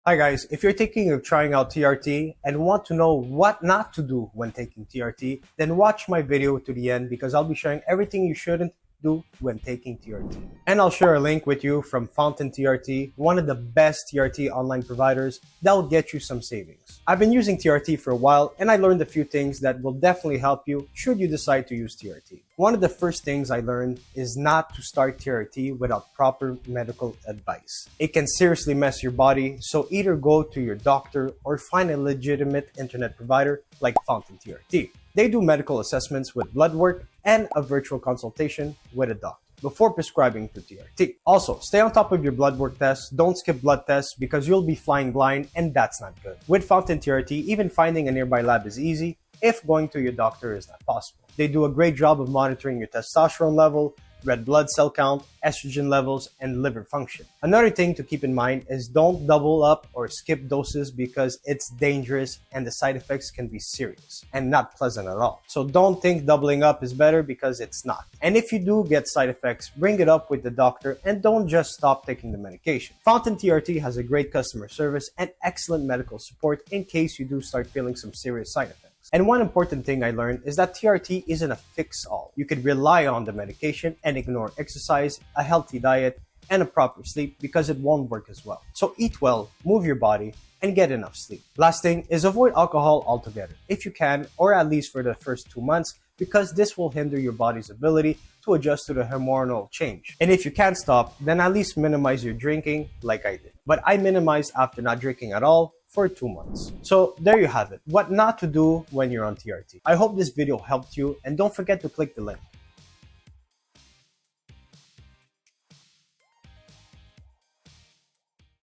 Hi guys, if you're thinking of trying out TRT and want to know what not to do when taking TRT, then watch my video to the end because I'll be sharing everything you shouldn't do when taking TRT. And I'll share a link with you from Fountain TRT, one of the best TRT online providers that'll get you some savings. I've been using TRT for a while and I learned a few things that will definitely help you should you decide to use TRT. One of the first things I learned is not to start TRT without proper medical advice. It can seriously mess your body, so either go to your doctor or find a legitimate internet provider like Fountain TRT. They do medical assessments with blood work and a virtual consultation with a doctor before prescribing to TRT. Also, stay on top of your blood work tests. Don't skip blood tests because you'll be flying blind and that's not good. With Fountain TRT, even finding a nearby lab is easy if going to your doctor is not possible. They do a great job of monitoring your testosterone level, red blood cell count, estrogen levels, and liver function. Another thing to keep in mind is don't double up or skip doses because it's dangerous and the side effects can be serious and not pleasant at all. So don't think doubling up is better because it's not. And if you do get side effects, bring it up with the doctor and don't just stop taking the medication. Fountain TRT has a great customer service and excellent medical support in case you do start feeling some serious side effects. And one important thing I learned is that TRT isn't a fix-all. You could rely on the medication and ignore exercise, a healthy diet, and a proper sleep because it won't work as well. So eat well, move your body, and get enough sleep. Last thing is avoid alcohol altogether, if you can, or at least for the first 2 months, because this will hinder your body's ability to adjust to the hormonal change. And if you can't stop, then at least minimize your drinking like I did. But I minimized after not drinking at all for 2 months. So there you have it, what not to do when you're on TRT. I hope this video helped you and don't forget to click the link.